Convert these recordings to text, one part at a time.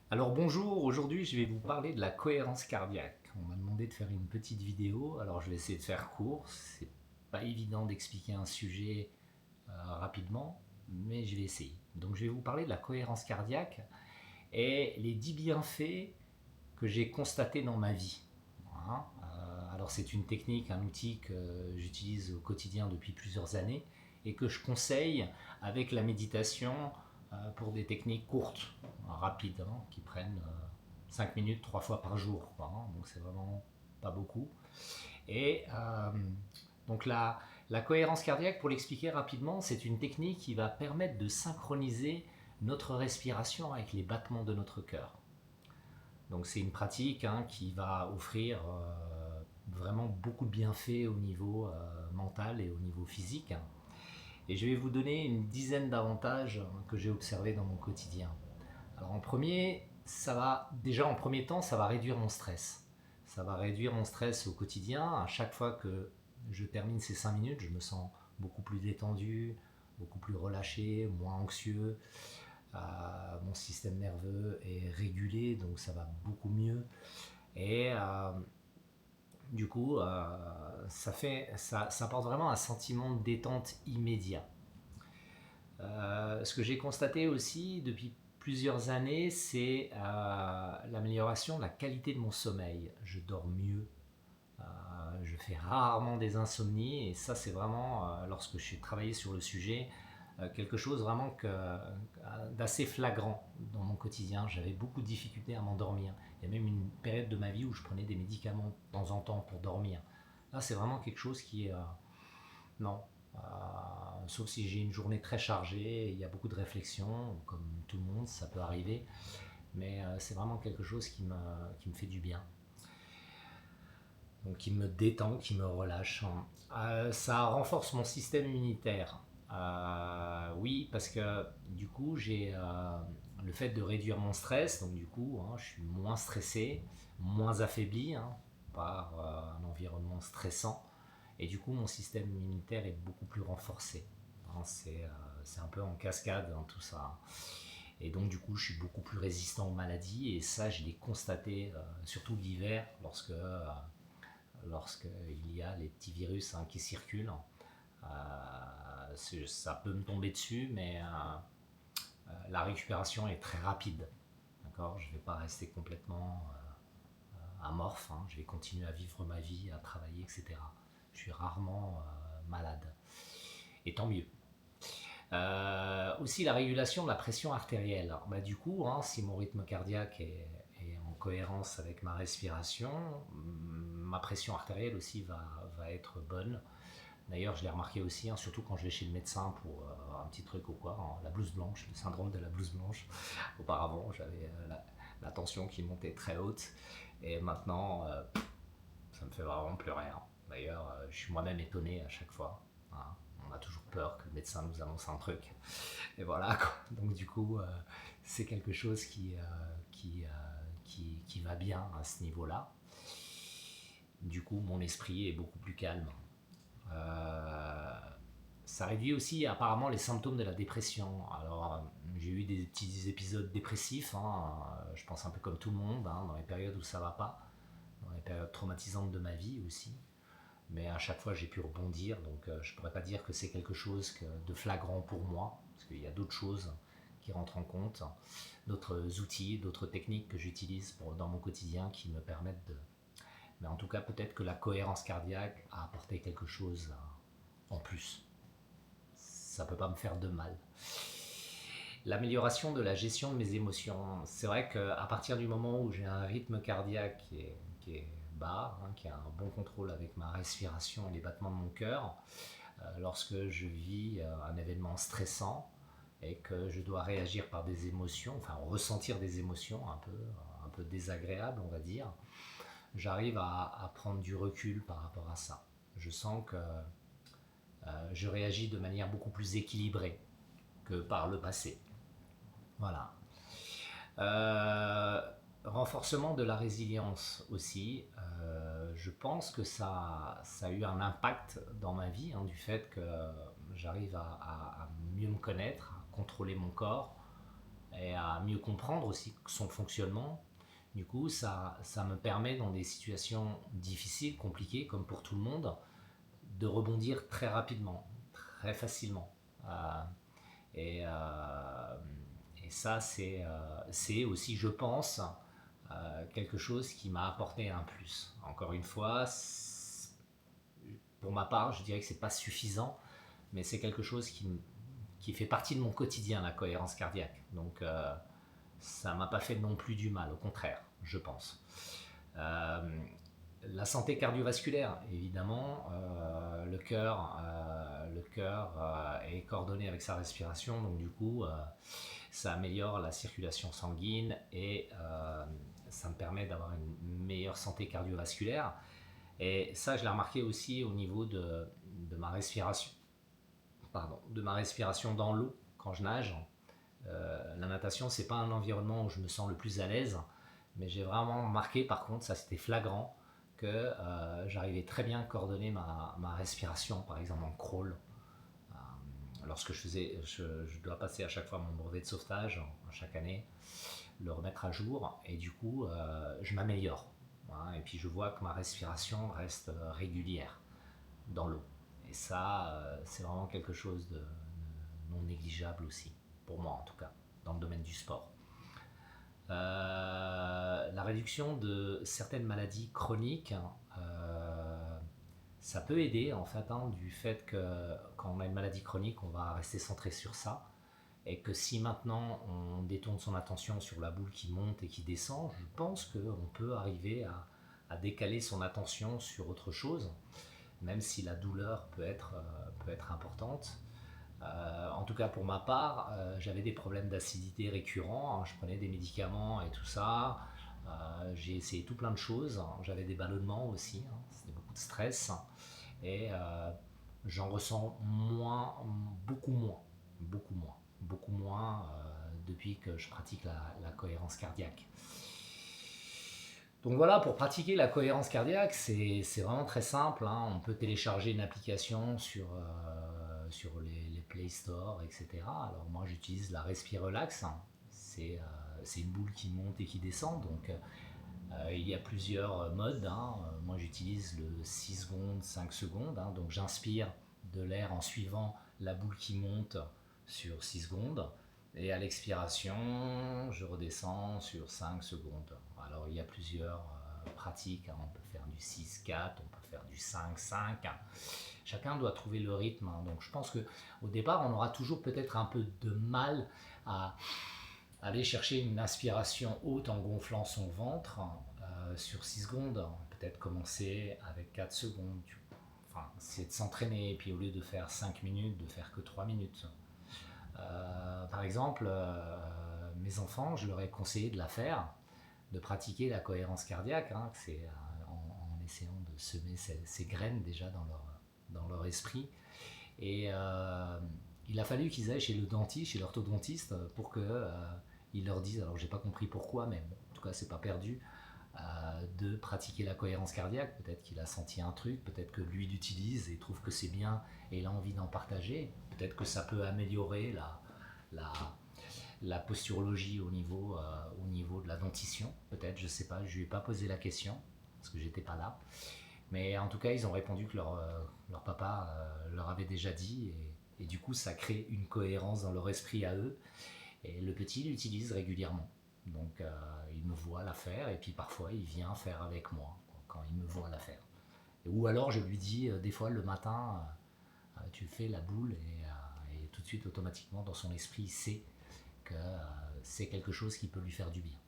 Alors bonjour, aujourd'hui je vais vous parler de la cohérence cardiaque. On m'a demandé de faire une petite vidéo, alors je vais essayer de faire court. C'est pas évident d'expliquer un sujet rapidement, mais je vais essayer. Donc je vais vous parler de la cohérence cardiaque et les 10 bienfaits que j'ai constatés dans ma vie. Voilà. Alors c'est une technique, un outil que j'utilise au quotidien depuis plusieurs années et que je conseille avec la méditation pour des techniques courtes, rapides, qui prennent 5 minutes 3 fois par jour, quoi, donc c'est vraiment pas beaucoup. Et donc la cohérence cardiaque, pour l'expliquer rapidement, c'est une technique qui va permettre de synchroniser notre respiration avec les battements de notre cœur. Donc c'est une pratique qui va offrir vraiment beaucoup de bienfaits au niveau mental et au niveau physique. Et je vais vous donner une dizaine d'avantages que j'ai observés dans mon quotidien. Alors en premier, en premier temps, ça va réduire mon stress. Ça va réduire mon stress au quotidien. À chaque fois que je termine ces 5 minutes, je me sens beaucoup plus détendu, beaucoup plus relâché, moins anxieux. Mon système nerveux est régulé, donc ça va beaucoup mieux. Et du coup, ça apporte vraiment un sentiment de détente immédiat. Ce que j'ai constaté aussi depuis plusieurs années, c'est l'amélioration de la qualité de mon sommeil. Je dors mieux, je fais rarement des insomnies et ça c'est vraiment, lorsque je suis travaillé sur le sujet, quelque chose vraiment d'assez flagrant dans mon quotidien. J'avais beaucoup de difficultés à m'endormir. Il y a même une période de ma vie où je prenais des médicaments de temps en temps pour dormir. Là c'est vraiment quelque chose qui est... non. Sauf si j'ai une journée très chargée, et il y a beaucoup de réflexions, comme tout le monde, ça peut arriver. Mais c'est vraiment quelque chose qui me fait du bien. Donc qui me détend, qui me relâche. Ça renforce mon système immunitaire. Oui, parce que du coup, j'ai le fait de réduire mon stress, donc du coup, je suis moins stressé, moins affaibli par un environnement stressant, et du coup, mon système immunitaire est beaucoup plus renforcé. C'est un peu en cascade tout ça. Et donc, du coup, je suis beaucoup plus résistant aux maladies, et ça, je l'ai constaté surtout l'hiver, lorsqu'il y a les petits virus qui circulent. Ça peut me tomber dessus, mais la récupération est très rapide. D'accord, je ne vais pas rester complètement amorphe. Je vais continuer à vivre ma vie, à travailler, etc. Je suis rarement malade. Et tant mieux. Aussi la régulation de la pression artérielle. Alors, du coup, si mon rythme cardiaque est en cohérence avec ma respiration, ma pression artérielle aussi va être bonne. D'ailleurs, je l'ai remarqué aussi, surtout quand je vais chez le médecin pour un petit truc ou quoi, la blouse blanche, le syndrome de la blouse blanche. Auparavant, j'avais la tension qui montait très haute, et maintenant, ça me fait vraiment plus rien. D'ailleurs, je suis moi-même étonné à chaque fois. Hein. On a toujours peur que le médecin nous annonce un truc. Et voilà, quoi. Donc du coup, c'est quelque chose qui va bien à ce niveau-là. Du coup, mon esprit est beaucoup plus calme. Euh, Ça réduit aussi apparemment les symptômes de la dépression. Alors, j'ai eu des petits épisodes dépressifs, je pense un peu comme tout le monde, dans les périodes où ça va pas, dans les périodes traumatisantes de ma vie aussi. Mais à chaque fois, j'ai pu rebondir, donc je pourrais pas dire que c'est quelque chose de flagrant pour moi, parce qu'il y a d'autres choses qui rentrent en compte, d'autres outils, d'autres techniques que j'utilise dans mon quotidien qui me permettent de... Mais en tout cas, peut-être que la cohérence cardiaque a apporté quelque chose en plus. Ça peut pas me faire de mal. L'amélioration de la gestion de mes émotions. C'est vrai qu'à partir du moment où j'ai un rythme cardiaque qui est bas, qui a un bon contrôle avec ma respiration et les battements de mon cœur, lorsque je vis un événement stressant et que je dois réagir par des émotions, enfin ressentir des émotions un peu désagréables, on va dire, j'arrive à prendre du recul par rapport à ça. Je sens que je réagis de manière beaucoup plus équilibrée que par le passé. Voilà. Euh, Renforcement de la résilience aussi. Je pense que ça a eu un impact dans ma vie, du fait que j'arrive à mieux me connaître, à contrôler mon corps et à mieux comprendre aussi son fonctionnement. Du coup, ça me permet dans des situations difficiles, compliquées, comme pour tout le monde, de rebondir très rapidement, très facilement. Euh, et, euh, et ça, c'est aussi, je pense, quelque chose qui m'a apporté un plus. Encore une fois, pour ma part, je dirais que c'est pas suffisant, mais c'est quelque chose qui fait partie de mon quotidien, la cohérence cardiaque. Donc, ça m'a pas fait non plus du mal, au contraire, je pense. Euh, la santé cardiovasculaire, évidemment, le cœur est coordonné avec sa respiration, donc du coup, ça améliore la circulation sanguine et ça me permet d'avoir une meilleure santé cardiovasculaire. Et ça, je l'ai remarqué aussi au niveau de ma respiration. Pardon, de ma respiration dans l'eau quand je nage. La natation, c'est pas un environnement où je me sens le plus à l'aise, mais j'ai vraiment remarqué, par contre, ça c'était flagrant, que j'arrivais très bien à coordonner ma respiration, par exemple en crawl. Lorsque je dois passer à chaque fois mon brevet de sauvetage, chaque année, le remettre à jour, et du coup, je m'améliore. Hein, et puis je vois que ma respiration reste régulière dans l'eau. Et ça, c'est vraiment quelque chose de non négligeable aussi, pour moi en tout cas, dans le domaine du sport. La réduction de certaines maladies chroniques, ça peut aider en fait, hein, du fait que quand on a une maladie chronique, on va rester centré sur ça. Et que si maintenant on détourne son attention sur la boule qui monte et qui descend, je pense qu'on peut arriver à décaler son attention sur autre chose, même si la douleur peut être importante. En tout cas pour ma part, j'avais des problèmes d'acidité récurrents, hein, je prenais des médicaments et tout ça, j'ai essayé tout plein de choses, hein. J'avais des ballonnements aussi, hein, c'était beaucoup de stress, et j'en ressens moins, beaucoup moins depuis que je pratique la cohérence cardiaque. Donc voilà, pour pratiquer la cohérence cardiaque, c'est vraiment très simple, hein. On peut télécharger une application sur les Play Store, etc. Alors moi j'utilise la Respirelax, hein. C'est une boule qui monte et qui descend, donc il y a plusieurs modes, hein. Moi j'utilise le 6 secondes, 5 secondes, hein. Donc j'inspire de l'air en suivant la boule qui monte sur 6 secondes. Et à l'expiration, je redescends sur 5 secondes. Alors il y a plusieurs pratiques, hein. On peut faire du 6-4, on peut faire du 5-5. Chacun doit trouver le rythme, hein. Donc je pense qu'au départ, on aura toujours peut-être un peu de mal à aller chercher une aspiration haute en gonflant son ventre sur 6 secondes. Peut-être commencer avec 4 secondes. Enfin, c'est de s'entraîner. Et puis au lieu de faire 5 minutes, de faire que 3 minutes. Par exemple, mes enfants, je leur ai conseillé de la faire, de pratiquer la cohérence cardiaque, hein, c'est en essayant de semer ces graines déjà dans leur esprit. Et il a fallu qu'ils aillent chez le dentiste, chez l'orthodontiste, pour que ils leur disent, alors j'ai pas compris pourquoi, mais bon, en tout cas c'est pas perdu, de pratiquer la cohérence cardiaque. Peut-être qu'il a senti un truc, peut-être que lui l'utilise et trouve que c'est bien et il a envie d'en partager. Peut-être que ça peut améliorer la, la posturologie au niveau de la dentition. Peut-être, je sais pas, je lui ai pas posé la question parce que j'étais pas là. Mais en tout cas, ils ont répondu que leur papa leur avait déjà dit et du coup, ça crée une cohérence dans leur esprit à eux. Et le petit l'utilise régulièrement. Donc il me voit la faire et puis parfois il vient faire avec moi quand il me voit la faire. Ou alors je lui dis des fois le matin, tu fais la boule et tout de suite automatiquement dans son esprit il sait que c'est quelque chose qui peut lui faire du bien.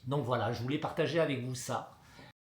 Donc voilà, je voulais partager avec vous ça.